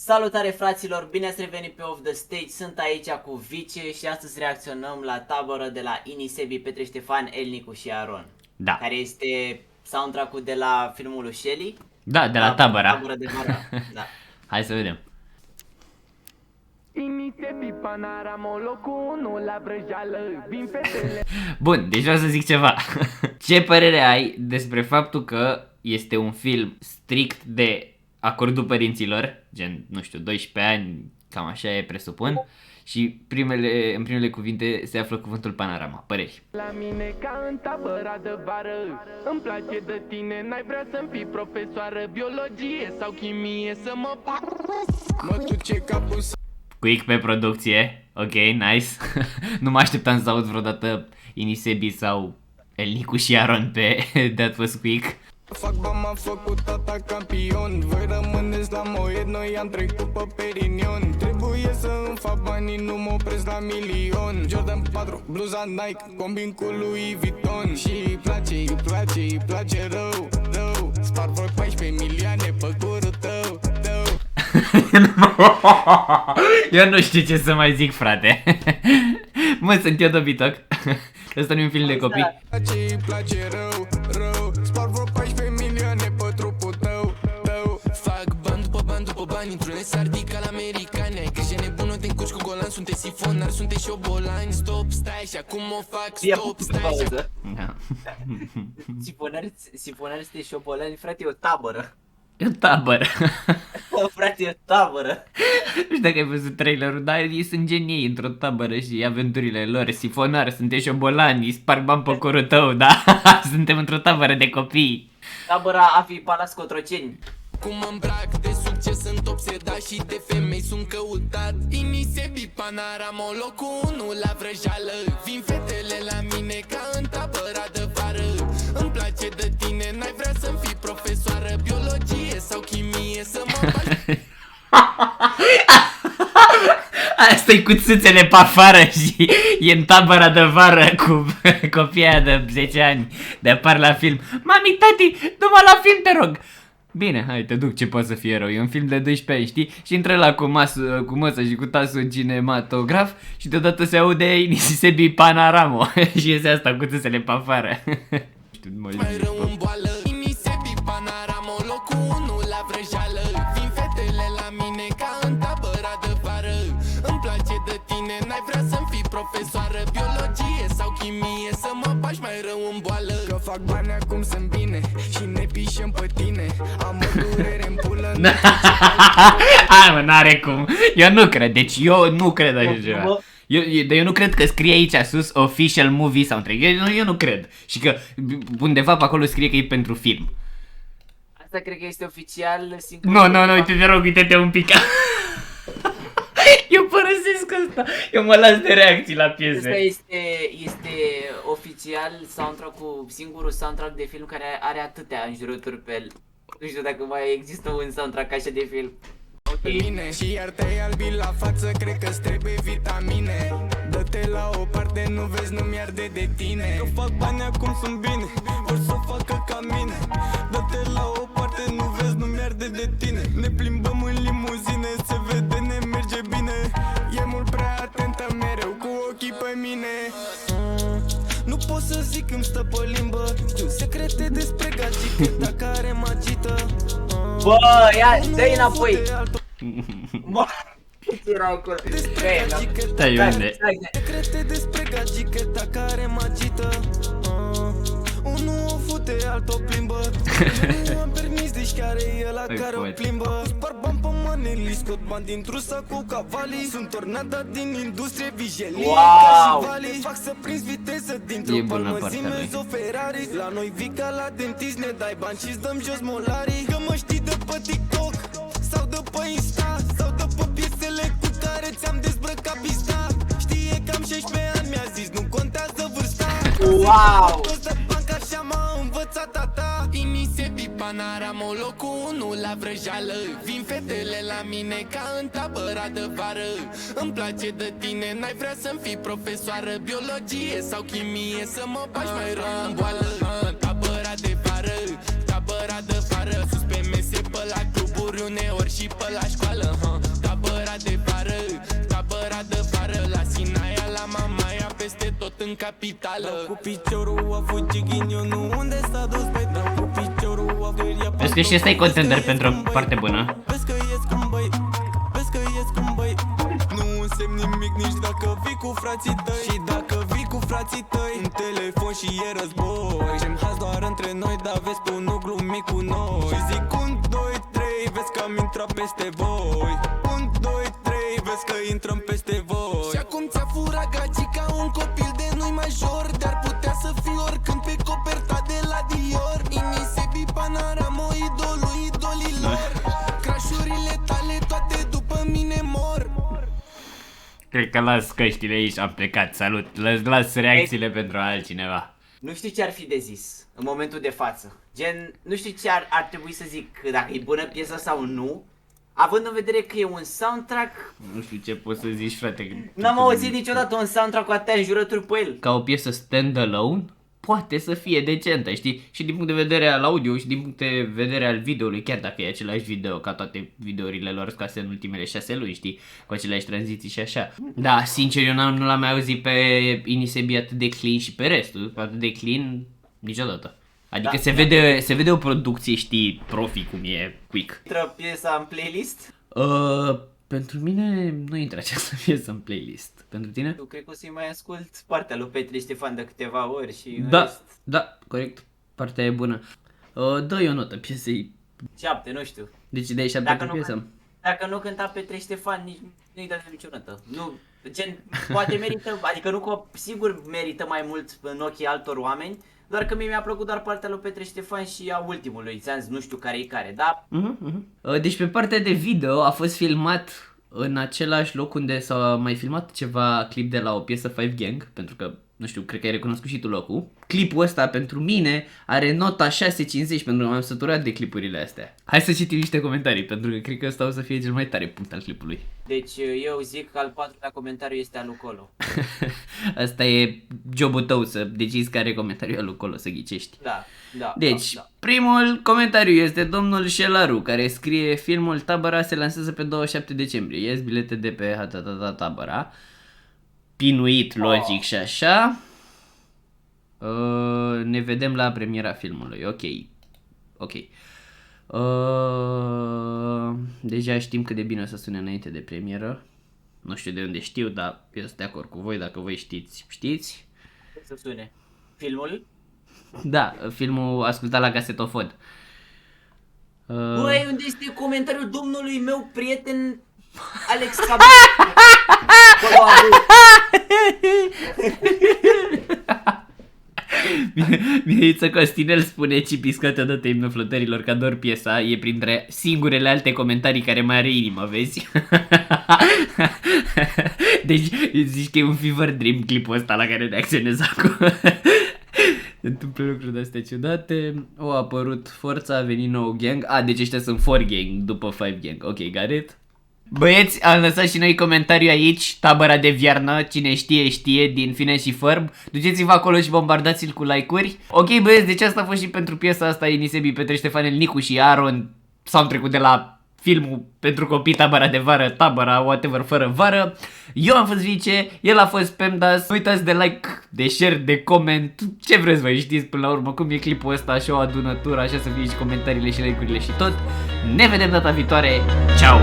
Salutare fraților, bine ați revenit pe Off the Stage, sunt aici cu Vice și astăzi reacționăm la tabără de la Ini, Sebi, Petre, Ștefan, El, Nicu și Aron. Da. Care este soundtrack-ul de la filmul lui Shelly. Da, de la tabăra. Tabără de vară, da. Hai să vedem. Bun, deci vreau să zic ceva. Ce părere ai despre faptul că este un film strict de acordul părinților, gen, nu știu, 12 ani, cam așa e, presupun, și în primele cuvinte se află cuvântul panorama. Păreri? La mine ca în tabăra de vară, îmi place de tine, n-ai vrea să-mi fii profesoară biologie sau chimie, să mă duce capul să... Quick pe producție, ok, nice. Nu mă așteptam să aud vreodată Ini, Sebi sau El, Nicu și Aron pe That Was Quick. Fac bani, m-am făcut tata campion. Voi rămâneți la Moet, noi am trecut pe Perignon. Trebuie să îmi fac banii, nu mă opresc la milion. Jordan 4, bluza Nike, combin cu Louis Vuitton. Și îi place rău, rău. Spar vreo 14 milioane pe curul tău, tău. Eu nu știu ce să mai zic, frate. Mă, sunt eu dobitoc. Ăsta nu e un film de copii. Îi place rău, rău. Spar vreo 14 milioane pe trupul tău, tău. Fac bani după bani după bani, într-un sardica la americani. Ai grijă nebună, te încurci cu golan, sunteți sifonar, sunteți șobolani. Stop, stai și acum o fac, stop, stai și acum... Da. Sifonari sunteți șopolani, frate, e o tabără. E o tabără. Frate, e o tabără. Nu știu dacă ai văzut trailerul, dar ei sunt genii într-o tabără și aventurile lor. Sifonari, sunteți șobolani, sparg bani pe corul tău, da? Suntem într-o tabără de copii. Tabăra Afi Palace Cotroceni. Cum mă îmbrac de succes, sunt obsedat și de femei sunt căutat. Ini, Sebi, panorama, locul 1 la vrăjeală. Vin fetele la mine ca în tabăra de vară. Îmi place de tine, n-ai vrea să-mi fii profesoară biologie sau chimie, să mă faci... Asta-i cu țâțele pe afară și e în tabăra de vară cu copia de 10 ani de apar la film. Mami, tati, du-mă la film, te rog. Bine, hai, te duc, ce poate să fie rău. E un film de 12 ani, știi? Și intră la cu măsa și cu tasul în cinematograf și deodată se aude Ini, Sebi, panoramo. Și iese asta cu țâțele pe afară. Mai rău în boală, Ini, Sebi, panorama, locul 1 la vrăjeală. Vin fetele la mine ca în tabăra de vară. Îmi place de tine, n-ai vrea să-mi fii profesoară biologie sau chimie, să mă faci mai rău în boală. Că fac bani acum sunt bine și ne pișem pe tine. Am o durere în pulă. Hai mă, n-are cum. Eu nu cred, deci eu nu cred așa ceva. Eu nu cred că scrie aici sus official movie soundtrack. Eu nu cred. Și că undeva pe acolo scrie că e pentru film. Asta cred că este oficial singur. Nu, uite, te rog, uite-te un pic. Eu părăsesc asta. Eu mă las de reacții la piese. Asta este oficial soundtrack-ul, singurul soundtrack de film care are atâtea înjurături pe el. Nu știu dacă mai există un soundtrack așa de film. Ok. Bine, și iar te-ai albit la față, cred că-ți trebuie vitamine. Dă-te la o parte, nu vezi, nu-mi arde de tine. Că fac bani acum sunt bine, vor să facă ca mine. Dă-te la o parte, nu vezi, nu-mi arde de tine. Ne plimbăm în limuzine, se vede, ne merge bine. E mult prea atentă mereu, cu ochii pe mine. Nu pot să zic, îmi stă pe limbă. Știu secrete despre gagică, care mă agită. Bă, ia, dă-i înapoi. Bă, ce era acolo? Stai, unde? Secrete despre gagică, care mă agită. Unul o fute, altul o plimbă. Nu am permis, deci care e ăla care o plimbă. Spar bani pe maneli, scot bani din trusa cu cavalii. Sunt tornada din industrie, vijelie ca și valii. Fac să prinzi viteză dintr-o palmăzime, o Ferrari. La noi vii ca la dentist, ne dai bani și-ți dăm jos molarii. Că mă știi de pe TikTok sau de pe Insta sau de pe piesele cu care ți-am dezbrăcat pista. Știe că am 16 ani, mi-a zis, nu contează vârsta. Wow! Așa m-a învățat tata. Ini, Sebi, panorama, locul 1 la vrăjeală. Vin fetele la mine ca în tabăra de vară. Îmi place de tine, n-ai vrea să-mi fii profesoară biologie sau chimie, să mă faci mai rău în boală. Tabăra de vară, tabăra de vară. Sus pe mese, pe la cluburi uneori și pe la școală. capitală. Cu piciorul a fugit ghinionul, unde s-a dus băi? Dau cu piciorul a feria. Vezi că și ăsta e contender pentru o parte bună. Vezi că ies cum băi, vezi că ies cum băi. Nu însemn nimic nici dacă vii cu frații tăi. Și dacă vii cu frații tăi, un telefon și e război. Și-mi haz doar între noi, dar vezi tu nu glumi cu noi. Și zic 1, 2, 3, vezi că am intrat peste voi. 1, 2, 3, vezi că intrăm peste voi. Și acum ți-a furat gagica un copil de nu-i major. Dar putea să fii oricând pe coperta de la Dior. Inisebi Panorama, idolul idolilor. Crashurile tale toate după mine mor. Cred că las căștile aici, am plecat, salut. Las reacțiile pentru altcineva. Nu știu ce ar fi de zis în momentul de față. Gen, nu știu ce ar trebui să zic, dacă e bună piesă sau nu. Având în vedere că e un soundtrack, Nu știu ce poți să zici, frate. n-am auzit niciodată un soundtrack cu atâtea înjurături pe el. Ca o piesă stand-alone, poate să fie decentă, știi? Și din punct de vedere al audio și din punct de vedere al videoului, chiar dacă e același video ca toate videourile lor scoase în ultimele 6 luni, știi? Cu aceleași tranziții și așa. Da, sincer, eu nu l-am mai auzit pe Inisebi atât de clean și pe restul, atât de clean niciodată. Adică Da, se vede o producție, știi, profi cum e Quick. Intră piesa în playlist. Pentru mine nu intră această piesă în playlist. Pentru tine? Eu cred că o să-i mai ascult partea lui Petre Ștefan de câteva ori și în Da, rest, da, corect. Partea e bună. Dă-i o notă piesei. 7, nu știu. Deci dai 7 Dacă pentru nu, piesă. dacă nu cânta Petre Ștefan, nici nu-i dă niciodată. Nu, gen, poate merită, adică nu că sigur merită mai mult în ochii altor oameni, doar că mie mi-a plăcut doar partea lui Petre Ștefan și a ultimului, ți-am zis, nu știu care-i care, da? Deci pe partea de video a fost filmat în același loc unde s-a mai filmat ceva clip de la o piesă Five Gang, pentru că, nu știu, cred că ai recunoscut și tu locul. Clipul ăsta pentru mine are nota 6.50 pentru că m-am săturat de clipurile astea. Hai să citim niște comentarii, pentru că cred că ăsta o să fie cel mai tare punct al clipului. Deci eu zic că al patrulea comentariu este al lui Colo. Asta e jobul tău, să decizi care comentariu e al lui Colo, să ghicești. Da, da. Deci, da. primul comentariu este domnul Șelaru, care scrie: filmul Tabăra se lansează pe 27 decembrie. Ies bilete de pe Tabăra. Pinuit, logic și așa. Ne vedem la premiera filmului. Ok. Deja știm cât de bine o să sune înainte de premieră. Nu știu de unde știu, dar eu sunt de acord cu voi. Dacă voi știți. Să sune. Filmul? Da, filmul ascultat la casetofon. Băi, unde este comentariul domnului meu prieten Alex Cabot? Mihaița Costinel spune: Cipi, scoate odată imnul flotărilor, că ador piesa. E printre singurele alte comentarii care mai are inimă, vezi? Deci zici că e un fever dream clipul ăsta la care reacționez acum. Întâmplă lucruri de-astea ciudate. Au apărut Forța, a venit nou gang. Deci ăștia sunt 4 gang după 5 gang. Ok, got it. Băieți, am lăsat și noi comentariu aici, tabăra de viarnă, cine știe, știe, din Fine și Fărb. Duceți-vă acolo și bombardați-l cu like-uri. Ok, băieți, deci asta a fost și pentru piesa asta, Inisebi, Petre Ștefanel, Nicu și Aaron. S-au trecut de la filmul pentru copii, tabăra de vară, tabăra, whatever, fără vară. Eu am fost Vice, el a fost Pemdas. Nu uitați de like, de share, de comment, ce vreți voi, știți până la urmă cum e clipul ăsta, așa o adunătură, așa să fie și comentariile și like-urile și tot. Ne vedem data viitoare, ciao!